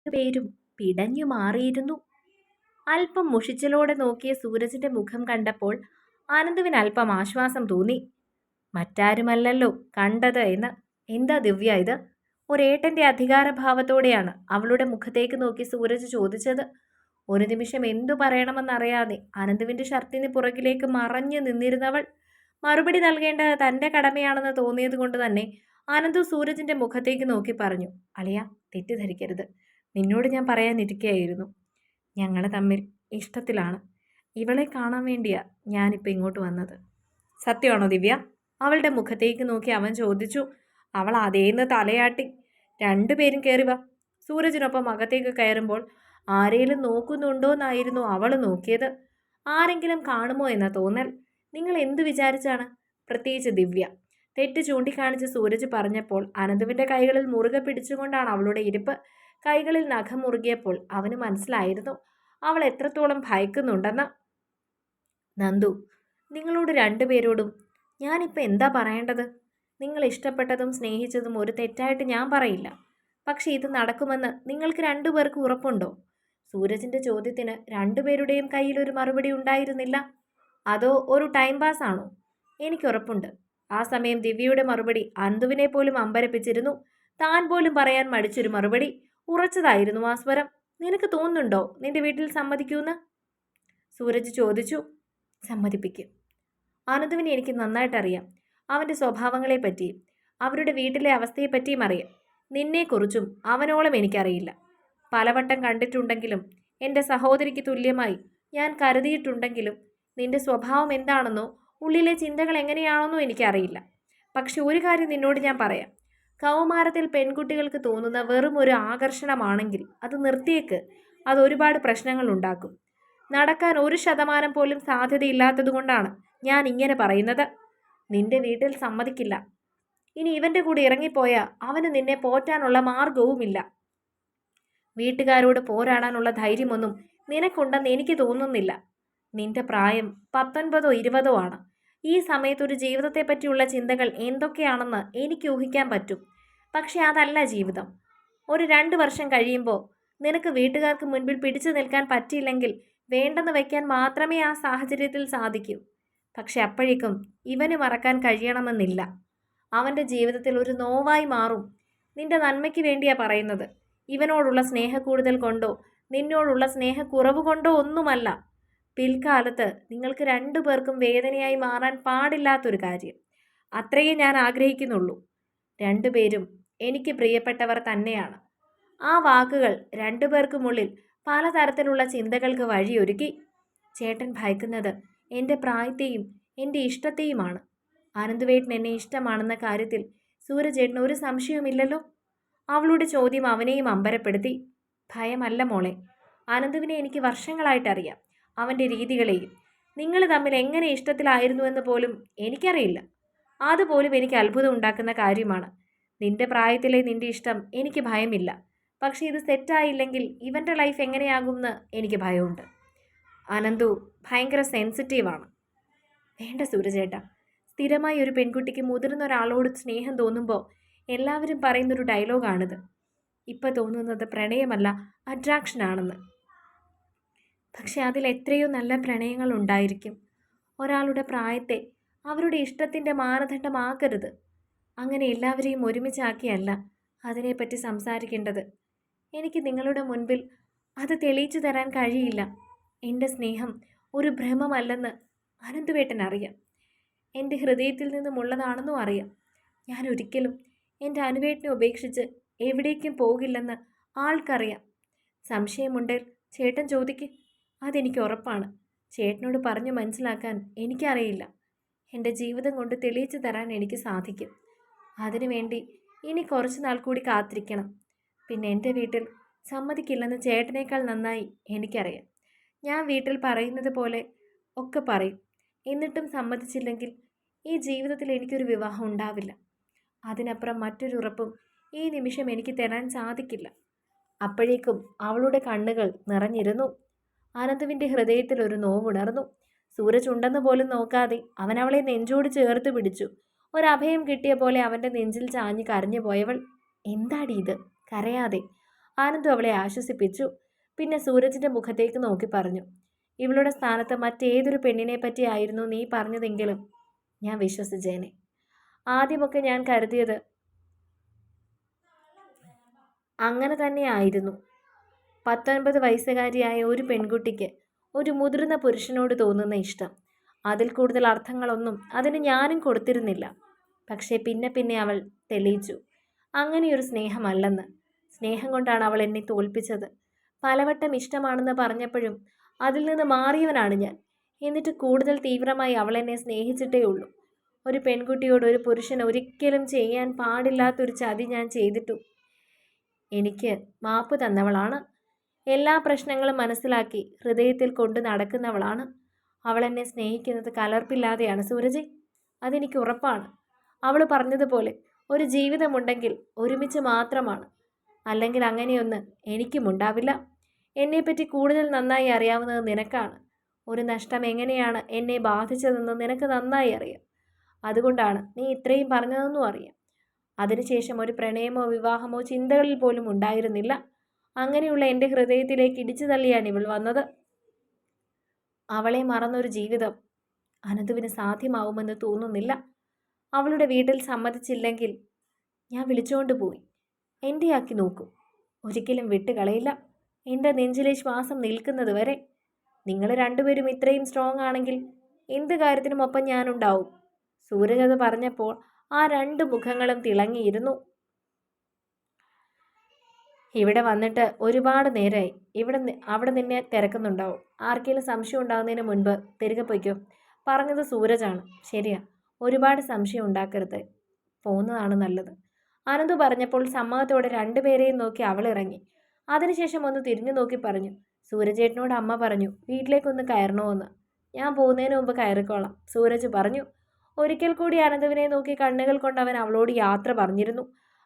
പേരും പിടഞ്ഞു മാറിയിരുന്നു. അല്പം മുഷിച്ചലോടെ നോക്കിയ സൂരജിന്റെ മുഖം കണ്ടപ്പോൾ ആനന്ദുവിന് അല്പം ആശ്വാസം തോന്നി. മറ്റാരുമല്ലല്ലോ കണ്ടത് എന്ന്. എന്താ ദിവ്യ ഇത്? ഒരേട്ടന്റെ അധികാരഭാവത്തോടെയാണ് അവളുടെ മുഖത്തേക്ക് നോക്കി സൂരജ് ചോദിച്ചത്. ഒരു നിമിഷം എന്തു പറയണമെന്നറിയാതെ അനന്തുവിന്റെ ഷർട്ടിന് പുറകിലേക്ക് മറഞ്ഞു നിന്നിരുന്നവൾ മറുപടി നൽകേണ്ടത് തന്റെ കടമയാണെന്ന് തോന്നിയത് കൊണ്ട് തന്നെ ആനന്ദു സൂരജിന്റെ മുഖത്തേക്ക് നോക്കി പറഞ്ഞു, അളിയ, തെറ്റിദ്ധരിക്കരുത്. നിന്നോട് ഞാൻ പറയാനിരിക്കുകയായിരുന്നു. ഞങ്ങൾ തമ്മിൽ ഇഷ്ടത്തിലാണ്. ഇവളെ കാണാൻ വേണ്ടിയാ ഞാനിപ്പോൾ ഇങ്ങോട്ട് വന്നത്. സത്യമാണോ ദിവ്യ? അവളുടെ മുഖത്തേക്ക് നോക്കി അവൻ ചോദിച്ചു. അവൾ അതേന്ന് തലയാട്ടി. രണ്ടുപേരും കയറി വാ. സൂരജിനൊപ്പം അകത്തേക്ക് കയറുമ്പോൾ ആരെങ്കിലും നോക്കുന്നുണ്ടോന്നായിരുന്നു അവൾ നോക്കിയത്. ആരെങ്കിലും കാണുമോ എന്ന തോന്നൽ. നിങ്ങൾ എന്തു വിചാരിച്ചാണ്? പ്രത്യേകിച്ച് ദിവ്യ. തെറ്റ് ചൂണ്ടിക്കാണിച്ച് സൂരജ് പറഞ്ഞപ്പോൾ അനന്തുവിന്റെ കൈകളിൽ മുറുകെ പിടിച്ചുകൊണ്ടാണ് അവളുടെ ഇരിപ്പ്. കൈകളിൽ നഖം മുറുകിയപ്പോൾ അവന് മനസ്സിലായിരുന്നു അവൾ എത്രത്തോളം ഭയക്കുന്നുണ്ടെന്ന്. നന്ദു, നിങ്ങളോട് രണ്ടുപേരോടും ഞാനിപ്പോൾ എന്താ പറയേണ്ടത്? നിങ്ങൾ ഇഷ്ടപ്പെട്ടതും സ്നേഹിച്ചതും ഒരു തെറ്റായിട്ട് ഞാൻ പറയില്ല. പക്ഷെ ഇത് നടക്കുമെന്ന് നിങ്ങൾക്ക് രണ്ടുപേർക്കും ഉറപ്പുണ്ടോ? സൂരജിന്റെ ചോദ്യത്തിന് രണ്ടുപേരുടെയും കയ്യിൽ ഒരു മറുപടി ഉണ്ടായിരുന്നില്ല. അതോ ഒരു ടൈം പാസ് ആണോ? എനിക്കുറപ്പുണ്ട്. ആ സമയം ദിവ്യയുടെ മറുപടി അന്തുവിനെ പോലും അമ്പരപ്പിച്ചിരുന്നു. താൻ പോലും പറയാൻ മടിച്ചൊരു മറുപടി. ഉറച്ചതായിരുന്നു ആ സ്വരം. നിനക്ക് തോന്നുന്നുണ്ടോ നിന്റെ വീട്ടിൽ സമ്മതിക്കൂന്ന്? സൂരജ് ചോദിച്ചു. സമ്മതിപ്പിക്കും. അനന്തുവിനെ എനിക്ക് നന്നായിട്ടറിയാം. അവൻ്റെ സ്വഭാവങ്ങളെപ്പറ്റിയും അവരുടെ വീട്ടിലെ അവസ്ഥയെപ്പറ്റിയും അറിയാം. നിന്നെക്കുറിച്ചും അവനോളം എനിക്കറിയില്ല. പലവട്ടം കണ്ടിട്ടുണ്ടെങ്കിലും എൻ്റെ സഹോദരിക്ക് തുല്യമായി ഞാൻ കരുതിയിട്ടുണ്ടെങ്കിലും നിന്റെ സ്വഭാവം എന്താണെന്നോ ഉള്ളിലെ ചിന്തകൾ എങ്ങനെയാണെന്നോ എനിക്കറിയില്ല. പക്ഷെ ഒരു കാര്യം നിന്നോട് ഞാൻ പറയാം. കൗമാരത്തിൽ പെൺകുട്ടികൾക്ക് തോന്നുന്ന വെറും ഒരു ആകർഷണമാണെങ്കിൽ അത് നിർത്തിയേക്ക്. അത് ഒരുപാട് പ്രശ്നങ്ങൾ ഉണ്ടാക്കും. നടക്കാൻ 1% പോലും സാധ്യതയില്ലാത്തതുകൊണ്ടാണ് ഞാൻ ഇങ്ങനെ പറയുന്നത്. നിന്റെ വീട്ടിൽ സമ്മതിക്കില്ല. ഇനി ഇവന്റെ കൂടെ ഇറങ്ങിപ്പോയാൽ അവന് നിന്നെ പോറ്റാനുള്ള മാർഗവുമില്ല. വീട്ടുകാരോട് പോരാടാനുള്ള ധൈര്യമൊന്നും നിനക്കുണ്ടെന്ന് എനിക്ക് തോന്നുന്നില്ല. നിന്റെ പ്രായം 19 20 ആണ്. ഈ സമയത്തൊരു ജീവിതത്തെപ്പറ്റിയുള്ള ചിന്തകൾ എന്തൊക്കെയാണെന്ന് എനിക്ക് ഊഹിക്കാൻ പറ്റും. പക്ഷെ അതല്ല ജീവിതം. ഒരു 2 വർഷം കഴിയുമ്പോൾ നിനക്ക് വീട്ടുകാർക്ക് മുൻപിൽ പിടിച്ചു നിൽക്കാൻ പറ്റിയില്ലെങ്കിൽ വേണ്ടെന്ന് വയ്ക്കാൻ മാത്രമേ ആ സാഹചര്യത്തിൽ സാധിക്കൂ. പക്ഷെ അപ്പോഴേക്കും ഇവന് മറക്കാൻ കഴിയണമെന്നില്ല. അവൻ്റെ ജീവിതത്തിൽ ഒരു നോവായി മാറും. നിന്റെ നന്മയ്ക്ക് വേണ്ടിയാ പറയുന്നത്. ഇവനോടുള്ള സ്നേഹക്കൂടുതൽ കൊണ്ടോ നിന്നോടുള്ള സ്നേഹക്കുറവ് കൊണ്ടോ ഒന്നുമല്ല. പിൽക്കാലത്ത് നിങ്ങൾക്ക് രണ്ടുപേർക്കും വേദനയായി മാറാൻ പാടില്ലാത്തൊരു കാര്യം. അത്രയേ ഞാൻ ആഗ്രഹിക്കുന്നുള്ളൂ. രണ്ടുപേരും എനിക്ക് പ്രിയപ്പെട്ടവർ തന്നെയാണ്. ആ വാക്കുകൾ രണ്ടുപേർക്കുമുള്ളിൽ പലതരത്തിലുള്ള ചിന്തകൾക്ക് വഴിയൊരുക്കി. ചേട്ടൻ ഭയക്കുന്നത് എൻ്റെ പ്രായത്തെയും എൻ്റെ ഇഷ്ടത്തെയുമാണ്. അനന്തുവേട്ടൻ എന്നെ ഇഷ്ടമാണെന്ന കാര്യത്തിൽ സൂരജേട്ടന് ഒരു സംശയവുമില്ലല്ലോ? അവളുടെ ചോദ്യം അവനെയും അമ്പരപ്പെടുത്തി. ഭയമല്ല മോളെ. അനന്തുവിനെ എനിക്ക് വർഷങ്ങളായിട്ടറിയാം. അവൻ്റെ രീതികളെയും. നിങ്ങൾ തമ്മിൽ എങ്ങനെ ഇഷ്ടത്തിലായിരുന്നുവെന്ന് പോലും എനിക്കറിയില്ല. അതുപോലും എനിക്ക് അത്ഭുതം ഉണ്ടാക്കുന്ന കാര്യമാണ്. നിന്റെ പ്രായത്തിലെ നിന്റെ ഇഷ്ടം എനിക്ക് ഭയമില്ല. പക്ഷേ ഇത് സെറ്റായില്ലെങ്കിൽ ഇവൻ്റെ ലൈഫ് എങ്ങനെയാകുമെന്ന് എനിക്ക് ഭയമുണ്ട്. അനന്തു ഭയങ്കര സെൻസിറ്റീവാണ്. വേണ്ട സൂരജേട്ട. സ്ഥിരമായി ഒരു പെൺകുട്ടിക്ക് മുതിർന്ന ഒരാളോട് സ്നേഹം തോന്നുമ്പോൾ എല്ലാവരും പറയുന്നൊരു ഡയലോഗാണിത്. ഇപ്പം തോന്നുന്നത് പ്രണയമല്ല, അട്രാക്ഷനാണെന്ന്. പക്ഷെ അതിൽ എത്രയോ നല്ല പ്രണയങ്ങൾ ഉണ്ടായിരിക്കും. ഒരാളുടെ പ്രായത്തെ അവരുടെ ഇഷ്ടത്തിൻ്റെ മാനദണ്ഡമാക്കരുത്. അങ്ങനെ എല്ലാവരെയും ഒരുമിച്ചാക്കിയല്ല അതിനെപ്പറ്റി സംസാരിക്കേണ്ടത്. എനിക്ക് നിങ്ങളുടെ മുൻപിൽ അത് തെളിയിച്ചു തരാൻ കഴിയില്ല. എൻ്റെ സ്നേഹം ഒരു ഭ്രമമല്ലെന്ന് അനന്തുവേട്ടൻ അറിയാം. എൻ്റെ ഹൃദയത്തിൽ നിന്നുമുള്ളതാണെന്നും അറിയാം. ഞാൻ ഒരിക്കലും എൻ്റെ അനുവേട്ടനെ ഉപേക്ഷിച്ച് എവിടേക്കും പോകില്ലെന്ന് ആൾക്കറിയാം. സംശയമുണ്ടെങ്കിൽ ചേട്ടൻ ചോദിക്ക്. അതെനിക്ക് ഉറപ്പാണ്. ചേട്ടനോട് പറഞ്ഞു മനസ്സിലാക്കാൻ എനിക്കറിയില്ല. എൻ്റെ ജീവിതം കൊണ്ട് തെളിയിച്ചു തരാൻ എനിക്ക് സാധിക്കും. അതിനുവേണ്ടി ഇനി കുറച്ച് നാൾ കൂടി കാത്തിരിക്കണം. പിന്നെ എൻ്റെ വീട്ടിൽ സമ്മതിക്കില്ലെന്ന് ചേട്ടനേക്കാൾ നന്നായി എനിക്കറിയാം. ഞാൻ വീട്ടിൽ പറയുന്നത് പോലെ ഒക്കെ പറയും. എന്നിട്ടും സമ്മതിച്ചില്ലെങ്കിൽ ഈ ജീവിതത്തിൽ എനിക്കൊരു വിവാഹം ഉണ്ടാവില്ല. അതിനപ്പുറം മറ്റൊരു ഉറപ്പും ഈ നിമിഷം എനിക്ക് തരാൻ സാധിക്കില്ല. അപ്പോഴേക്കും അവളുടെ കണ്ണുകൾ നിറഞ്ഞിരുന്നു. അനന്തുവിൻ്റെ ഹൃദയത്തിൽ ഒരു നോവുണർന്നു. സൂരജ് ഉണ്ടെന്ന് പോലും നോക്കാതെ അവൻ അവളെ നെഞ്ചോട് ചേർത്ത് പിടിച്ചു. ഒരഭയം കിട്ടിയ പോലെ അവൻ്റെ നെഞ്ചിൽ ചാഞ്ഞ് കരഞ്ഞു പോയവൾ. എന്താടി ഇത്? കരയാതെ. ആനന്ദു അവളെ ആശ്വസിപ്പിച്ചു. പിന്നെ സൂരജിന്റെ മുഖത്തേക്ക് നോക്കി പറഞ്ഞു, ഇവളുടെ സ്ഥാനത്ത് മറ്റേതൊരു പെണ്ണിനെ പറ്റിയായിരുന്നു നീ പറഞ്ഞതെങ്കിലും ഞാൻ വിശ്വസിച്ചേനെ. ആദ്യമൊക്കെ ഞാൻ കരുതിയത് അങ്ങനെ തന്നെയായിരുന്നു. 19 വയസ്സുകാരിയായ ഒരു പെൺകുട്ടിക്ക് ഒരു മുതിർന്ന പുരുഷനോട് തോന്നുന്ന ഇഷ്ടം, അതിൽ കൂടുതൽ അർത്ഥങ്ങളൊന്നും അതിന് ഞാനും കൊടുത്തിരുന്നില്ല. പക്ഷേ പിന്നെ പിന്നെ അവൾ തെളിയിച്ചു, അങ്ങനെയൊരു സ്നേഹമല്ലെന്ന്. സ്നേഹം കൊണ്ടാണ് അവൾ എന്നെ തോൽപ്പിച്ചത്. പലവട്ടം ഇഷ്ടമാണെന്ന് പറഞ്ഞപ്പോഴും അതിൽ നിന്ന് മാറിയവനാണ് ഞാൻ. എന്നിട്ട് കൂടുതൽ തീവ്രമായി അവൾ എന്നെ സ്നേഹിച്ചിട്ടേ ഉള്ളൂ. ഒരു പെൺകുട്ടിയോട് ഒരു പുരുഷൻ ഒരിക്കലും ചെയ്യാൻ പാടില്ലാത്തൊരു ചതി ഞാൻ ചെയ്തിട്ടു എനിക്ക് മാപ്പ് തന്നവളാണ്. എല്ലാ പ്രശ്നങ്ങളും മനസ്സിലാക്കി ഹൃദയത്തിൽ കൊണ്ടു നടക്കുന്നവളാണ്. അവൾ എന്നെ സ്നേഹിക്കുന്നത് കലർപ്പില്ലാതെയാണ് സൂരജ്, അതെനിക്ക് ഉറപ്പാണ്. അവൾ പറഞ്ഞതുപോലെ ഒരു ജീവിതമുണ്ടെങ്കിൽ ഒരുമിച്ച് മാത്രമാണ്. അല്ലെങ്കിൽ അങ്ങനെയൊന്ന് എനിക്കുമുണ്ടാവില്ല. എന്നെപ്പറ്റി കൂടുതൽ നന്നായി അറിയാവുന്നത് നിനക്കാണ്. ഒരു നഷ്ടം എങ്ങനെയാണ് എന്നെ ബാധിച്ചതെന്ന് നിനക്ക് നന്നായി അറിയാം. അതുകൊണ്ടാണ് നീ ഇത്രയും പറഞ്ഞതെന്നും അറിയാം. അതിനുശേഷം ഒരു പ്രണയമോ വിവാഹമോ ചിന്തകളിൽ പോലും ഉണ്ടായിരുന്നില്ല. അങ്ങനെയുള്ള എൻ്റെ ഹൃദയത്തിലേക്ക് ഇടിച്ചു തള്ളിയാണ് ഇവൾ വന്നത്. അവളെ മറന്നൊരു ജീവിതം അനന്തുവിന് സാധ്യമാവുമെന്ന് തോന്നുന്നില്ല. അവളുടെ വീട്ടിൽ സമ്മതിച്ചില്ലെങ്കിൽ ഞാൻ വിളിച്ചുകൊണ്ട് പോയി എൻ്റെയാക്കി നോക്കും. ഒരിക്കലും വിട്ടുകളയില്ല, എൻ്റെ നെഞ്ചിലെ ശ്വാസം നിൽക്കുന്നത് വരെ. നിങ്ങൾ രണ്ടുപേരും ഇത്രയും സ്ട്രോങ് ആണെങ്കിൽ എന്ത് കാര്യത്തിനും ഒപ്പം ഞാനുണ്ടാവും. സൂരജ് അത് പറഞ്ഞപ്പോൾ ആ രണ്ട് മുഖങ്ങളും തിളങ്ങിയിരുന്നു. ഇവിടെ വന്നിട്ട് ഒരുപാട് നേരമായി. അവിടെ നിന്നെ തിരക്കുന്നുണ്ടാവും. ആർക്കെങ്കിലും സംശയം ഉണ്ടാകുന്നതിന് മുൻപ് തിരികെ പൊയ്ക്കോ. പറഞ്ഞത് സൂരജാണ്. ശരിയാ, ഒരുപാട് സംശയം ഉണ്ടാക്കരുത്, പോകുന്നതാണ് നല്ലത്. അനന്തു പറഞ്ഞപ്പോൾ സമ്മതത്തോടെ രണ്ടുപേരെയും നോക്കി അവൾ ഇറങ്ങി. അതിനുശേഷം ഒന്ന് തിരിഞ്ഞു നോക്കി പറഞ്ഞു, സൂരജേട്ടനോട് അമ്മ പറഞ്ഞു വീട്ടിലേക്കൊന്ന് കയറണമെന്ന്. ഞാൻ പോകുന്നതിന് മുമ്പ് കയറിക്കോളാം, സൂരജ് പറഞ്ഞു. ഒരിക്കൽ കൂടി അനന്തുവിനെ നോക്കി കണ്ണുകൾ കൊണ്ട് അവൻ അവളോട് യാത്ര പറഞ്ഞിരുന്നു.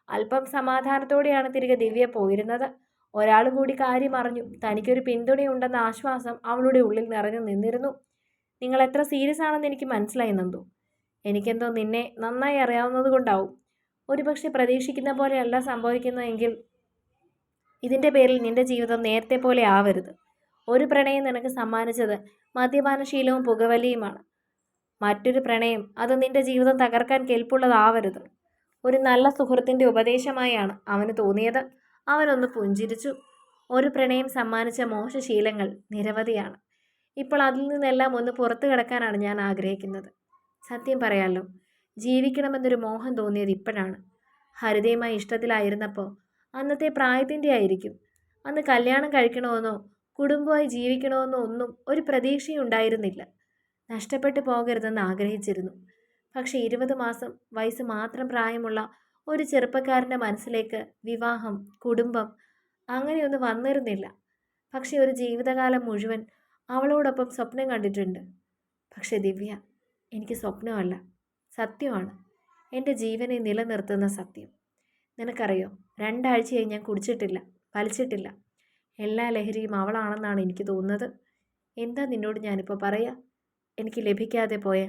അല്പം സമാധാനത്തോടെയാണ് തിരികെ ദിവ്യ പോയിരുന്നത്. ഒരാൾ കൂടി കാര്യം അറിഞ്ഞു. തനിക്കൊരു പിന്തുണയുണ്ടെന്ന ആശ്വാസം അവളുടെ ഉള്ളിൽ നിറഞ്ഞു നിന്നിരുന്നു. നിങ്ങൾ എത്ര സീരിയസ് ആണെന്ന് എനിക്ക് മനസ്സിലായി നന്ദു. എനിക്കെന്തോ നിന്നെ നന്നായി അറിയാവുന്നത് കൊണ്ടാവും. ഒരുപക്ഷെ പ്രതീക്ഷിക്കുന്ന പോലെയല്ല സംഭവിക്കുന്നതെങ്കിൽ ഇതിൻ്റെ പേരിൽ നിന്റെ ജീവിതം നേരത്തെ പോലെ ആവരുത്. ഒരു പ്രണയം നിനക്ക് സമ്മാനിച്ചത് മദ്യപാനശീലവും പുകവലിയുമാണ്. മറ്റൊരു പ്രണയം അത് നിന്റെ ജീവിതം തകർക്കാൻ കെൽപ്പുള്ളതാവരുത്. ഒരു നല്ല സുഹൃത്തിൻ്റെ ഉപദേശമായാണ് അവന് തോന്നിയത്. അവനൊന്ന് പുഞ്ചിരിച്ചു. ഒരു പ്രണയം സമ്മാനിച്ച മോശശീലങ്ങൾ നിരവധിയാണ്. ഇപ്പോൾ അതിൽ നിന്നെല്ലാം ഒന്ന് പുറത്തു കിടക്കാനാണ് ഞാൻ ആഗ്രഹിക്കുന്നത്. സത്യം പറയാലോ, ജീവിക്കണമെന്നൊരു മോഹം തോന്നിയത് ഇപ്പോഴാണ്. ഹരിതയുമായി ഇഷ്ടത്തിലായിരുന്നപ്പോൾ അന്നത്തെ പ്രായത്തിൻ്റെ ആയിരിക്കും. അന്ന് കല്യാണം കഴിക്കണമെന്നോ കുടുംബമായി ജീവിക്കണമെന്നോ ഒന്നും ഒരു പ്രതീക്ഷയും ഉണ്ടായിരുന്നില്ല. നഷ്ടപ്പെട്ടു പോകരുതെന്ന് ആഗ്രഹിച്ചിരുന്നു. പക്ഷേ 20 മാസം വയസ്സ് മാത്രം പ്രായമുള്ള ഒരു ചെറുപ്പക്കാരൻ്റെ മനസ്സിലേക്ക് വിവാഹം, കുടുംബം അങ്ങനെയൊന്നും വന്നിരുന്നില്ല. പക്ഷേ ഒരു ജീവിതകാലം മുഴുവൻ അവളോടൊപ്പം സ്വപ്നം കണ്ടിട്ടുണ്ട്. പക്ഷേ ദിവ്യ, എനിക്ക് സ്വപ്നമല്ല, സത്യമാണ്. എൻ്റെ ജീവനെ നിലനിർത്തുന്ന സത്യം. നിനക്കറിയോ, 2 ആഴ്ചയായി ഞാൻ കുടിച്ചിട്ടില്ല, വലിച്ചിട്ടില്ല. എല്ലാ ലഹരിയും അവളാണെന്നാണ് എനിക്ക് തോന്നുന്നത്. എന്താ നിന്നോട് ഞാനിപ്പോൾ പറയാ? എനിക്ക് ലഭിക്കാതെ പോയ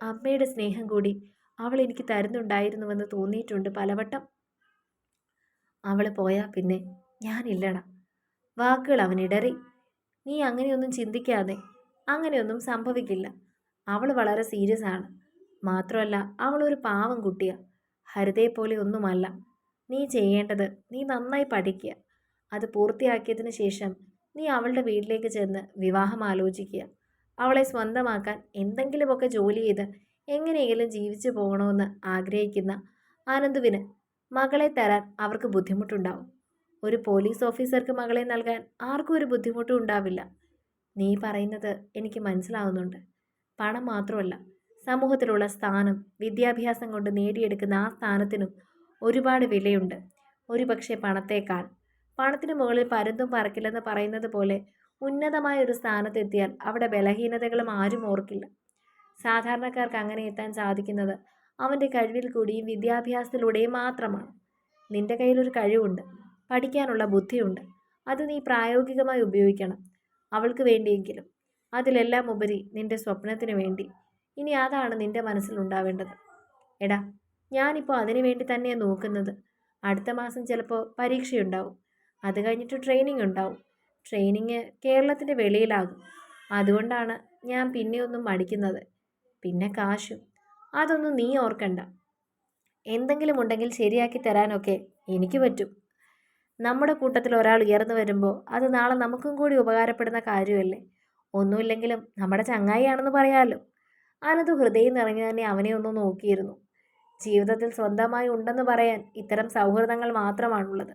അമ്മയുടെ സ്നേഹം കൂടി അവൾ എനിക്ക് തരുന്നുണ്ടായിരുന്നുവെന്ന് തോന്നിയിട്ടുണ്ട് പലവട്ടം. അവൾ പോയാൽ പിന്നെ ഞാനില്ലട. വാക്കുകൾ അവനിടറി. നീ അങ്ങനെയൊന്നും ചിന്തിക്കാതെ. അങ്ങനെയൊന്നും സംഭവിക്കില്ല. അവൾ വളരെ സീരിയസ് ആണ്. മാത്രമല്ല അവൾ ഒരു പാവം കുട്ടിയാണ്. ഹരിതയെപ്പോലെ ഒന്നുമല്ല. നീ ചെയ്യേണ്ടത് നീ നന്നായി പഠിക്കുക. അത് പൂർത്തിയാക്കിയതിന് ശേഷം നീ അവളുടെ വീട്ടിലേക്ക് ചെന്ന് വിവാഹം ആലോചിക്കുക. അവളെ സ്വന്തമാക്കാൻ എന്തെങ്കിലുമൊക്കെ ജോലി ചെയ്ത് എങ്ങനെയെങ്കിലും ജീവിച്ചു പോകണമെന്ന് ആഗ്രഹിക്കുന്ന ആനന്ദുവിന് മകളെ തരാൻ അവർക്ക് ബുദ്ധിമുട്ടുണ്ടാവും. ഒരു പോലീസ് ഓഫീസർക്ക് മകളെ നൽകാൻ ആർക്കും ഒരു ബുദ്ധിമുട്ടും ഉണ്ടാവില്ല. നീ പറയുന്നത് എനിക്ക് മനസ്സിലാവുന്നുണ്ട്. പണം മാത്രമല്ല, സമൂഹത്തിലുള്ള സ്ഥാനം, വിദ്യാഭ്യാസം കൊണ്ട് നേടിയെടുക്കുന്ന ആ സ്ഥാനത്തിനും ഒരുപാട് വിലയുണ്ട്. ഒരുപക്ഷെ പണത്തേക്കാൾ. പണത്തിന് മുകളിൽ പരുന്തും പറക്കില്ലെന്ന് പറയുന്നത് പോലെ ഉന്നതമായ ഒരു സ്ഥാനത്തെത്തിയാൽ അവിടെ ബലഹീനതകളും ആരും ഓർക്കില്ല. സാധാരണക്കാർക്ക് അങ്ങനെ എത്താൻ സാധിക്കുന്നത് അവൻ്റെ കഴിവിൽ കൂടിയും വിദ്യാഭ്യാസത്തിലൂടെയും മാത്രമാണ്. നിന്റെ കയ്യിലൊരു കഴിവുണ്ട്, പഠിക്കാനുള്ള ബുദ്ധിയുണ്ട്. അത് നീ പ്രായോഗികമായി ഉപയോഗിക്കണം, അവൾക്ക് വേണ്ടിയെങ്കിലും. അതിലെല്ലാം ഉപരി നിന്റെ സ്വപ്നത്തിന് വേണ്ടി. ഇനി അതാണ് നിന്റെ മനസ്സിലുണ്ടാവേണ്ടത്. എടാ, ഞാനിപ്പോൾ അതിനു വേണ്ടി തന്നെയാണ് നോക്കുന്നത്. അടുത്ത മാസം ചിലപ്പോൾ പരീക്ഷയുണ്ടാവും. അത് കഴിഞ്ഞിട്ട് ട്രെയിനിങ് ഉണ്ടാവും. ട്രെയിനിങ് കേരളത്തിൻ്റെ വെളിയിലാകും. അതുകൊണ്ടാണ് ഞാൻ പിന്നെ ഒന്നും മടിക്കുന്നത്. പിന്നെ കാശും. അതൊന്നും നീ ഓർക്കണ്ട. എന്തെങ്കിലും ഉണ്ടെങ്കിൽ ശരിയാക്കി തരാനൊക്കെ എനിക്ക് പറ്റും. നമ്മുടെ കൂട്ടത്തിൽ ഒരാൾ ഉയർന്നു വരുമ്പോൾ അത് നാളെ നമുക്കും കൂടി ഉപകാരപ്പെടുന്ന കാര്യമല്ലേ. ഒന്നുമില്ലെങ്കിലും നമ്മുടെ ചങ്ങായിയാണെന്ന് പറയാമല്ലോ. അനന്തു ഹൃദയം നിറഞ്ഞു തന്നെ അവനെ ഒന്ന് നോക്കിയിരുന്നു. ജീവിതത്തിൽ സ്വന്തമായി ഉണ്ടെന്ന് പറയാൻ ഇത്തരം സൗഹൃദങ്ങൾ മാത്രമാണുള്ളത്.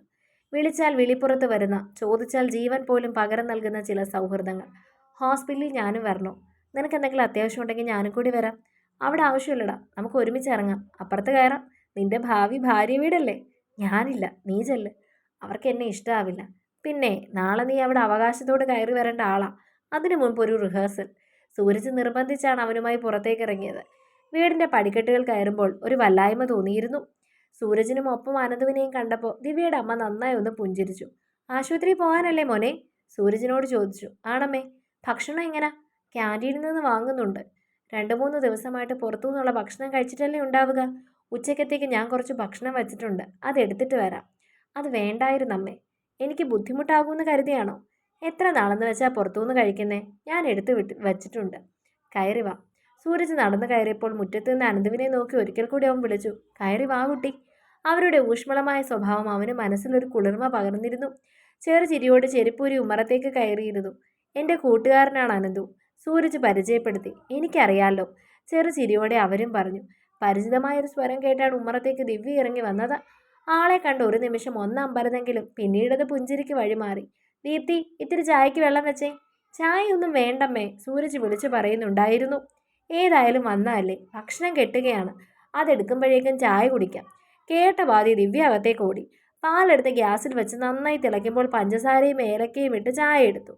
വിളിച്ചാൽ വിളിപ്പുറത്ത് വരുന്ന, ചോദിച്ചാൽ ജീവൻ പോലും പകരം നൽകുന്ന ചില സൗഹൃദങ്ങൾ. ഹോസ്പിറ്റലിൽ ഞാനും വരണോ? നിനക്ക് എന്തെങ്കിലും അത്യാവശ്യം ഉണ്ടെങ്കിൽ ഞാനും കൂടി വരാം. അവിടെ ആവശ്യമില്ലടാ, നമുക്ക് ഒരുമിച്ച് ഇറങ്ങാം, അപ്പുറത്ത് കയറാം. നിന്റെ ഭാവി ഭാര്യ വീടല്ലേ. ഞാനില്ല, നീ ചെല്ല്. അവർക്ക് എന്നെ ഇഷ്ടമാവില്ല. പിന്നെ നാളെ നീ അവിടെ അവകാശത്തോട് കയറി വരേണ്ട ആളാ. അതിനു മുൻപ് ഒരു റിഹേഴ്സൽ. സൂരജ് നിർബന്ധിച്ചാണ് അവനുമായി പുറത്തേക്ക് ഇറങ്ങിയത്. വീടിന്റെ പടിക്കെട്ടുകൾ കയറുമ്പോൾ ഒരു വല്ലായ്മ തോന്നിയിരുന്നു. സൂരജിനും ഒപ്പം അനന്തുവിനെയും കണ്ടപ്പോൾ ദിവ്യയുടെ അമ്മ നന്നായി ഒന്ന് പുഞ്ചിരിച്ചു. ആശുപത്രി പോകാനല്ലേ മോനെ? സൂരജിനോട് ചോദിച്ചു. ആണമ്മേ. ഭക്ഷണം എങ്ങനാ? ക്യാൻറ്റീനിൽ നിന്ന് വാങ്ങുന്നുണ്ട്. 2-3 ദിവസമായിട്ട് പുറത്തുനിന്നുള്ള ഭക്ഷണം കഴിച്ചിട്ടല്ലേ ഉണ്ടാവുക. ഉച്ചക്കത്തേക്ക് ഞാൻ കുറച്ച് ഭക്ഷണം വച്ചിട്ടുണ്ട്, അതെടുത്തിട്ട് വരാം. അത് വേണ്ടായിരുന്നമ്മേ. എനിക്ക് ബുദ്ധിമുട്ടാകുമെന്ന് കരുതിയാണോ? എത്ര നാളെന്ന് വെച്ചാൽ പുറത്തുനിന്ന് കഴിക്കുന്നേ? ഞാൻ എടുത്തു വച്ചിട്ടുണ്ട്. കയറി വാ. സൂരജ് നടന്നു കയറിയപ്പോൾ മുറ്റത്ത് നിന്ന് അനന്തുവിനെ നോക്കി ഒരിക്കൽ കൂടി അവൻ വിളിച്ചു. കയറി വാ കുട്ടി. അവരുടെ ഊഷ്മളമായ സ്വഭാവം അവന് മനസ്സിലൊരു കുളിർമ പകർന്നിരുന്നു. ചെറുചിരിയോട് ചെരുപ്പൂരി ഉമ്മറത്തേക്ക് കയറിയിരുന്നു. എൻ്റെ കൂട്ടുകാരനാണ് അനന്തു, സൂരജ് പരിചയപ്പെടുത്തി. എനിക്കറിയാലോ. ചെറുചിരിയോടെ അവരും പറഞ്ഞു. പരിചിതമായൊരു സ്വരം കേട്ടാണ് ഉമ്മറത്തേക്ക് ദിവ്യ ഇറങ്ങി വന്നത്. ആളെ കണ്ട് ഒരു നിമിഷം ഒന്നമ്പരതെങ്കിലും പിന്നീടത് പുഞ്ചിരിക്ക് വഴിമാറി. ദീപ്തി, ഇത്തിരി ചായക്ക് വെള്ളം വെച്ചേ. ചായയൊന്നും വേണ്ടമ്മേ, സൂരജ് വിളിച്ചു പറയുന്നുണ്ടായിരുന്നു. ഏതായാലും വന്നതല്ലേ, ഭക്ഷണം കെട്ടുകയാണ്, അതെടുക്കുമ്പോഴേക്കും ചായ കുടിക്കാം. കേട്ട പാതി ദിവ്യ അകത്തേക്ക് ഓടി. പാലെടുത്ത് ഗ്യാസിൽ വെച്ച് നന്നായി തിളയ്ക്കുമ്പോൾ പഞ്ചസാരയും ഏലക്കയും ഇട്ട് ചായ എടുത്തു.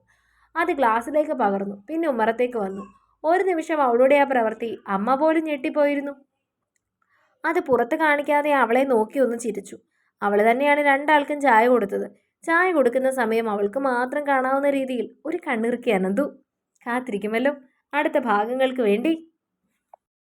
അത് ഗ്ലാസ്സിലേക്ക് പകർന്നു. പിന്നെ ഉമ്മറത്തേക്ക് വന്നു. ഒരു നിമിഷം അവളുടെ ആ പ്രവൃത്തി അമ്മ പോലും ഞെട്ടിപ്പോയിരുന്നു. അത് പുറത്ത് കാണിക്കാതെ അവളെ നോക്കി ഒന്ന് ചിരിച്ചു. അവൾ തന്നെയാണ് രണ്ടാൾക്കും ചായ കൊടുത്തത്. ചായ കൊടുക്കുന്ന സമയം അവൾക്ക് മാത്രം കാണാവുന്ന രീതിയിൽ ഒരു കണ്ണിറുക്കി അനന്തു. കാത്തിരിക്കുമല്ലോ അടുത്ത ഭാഗങ്ങൾക്ക് വേണ്ടി.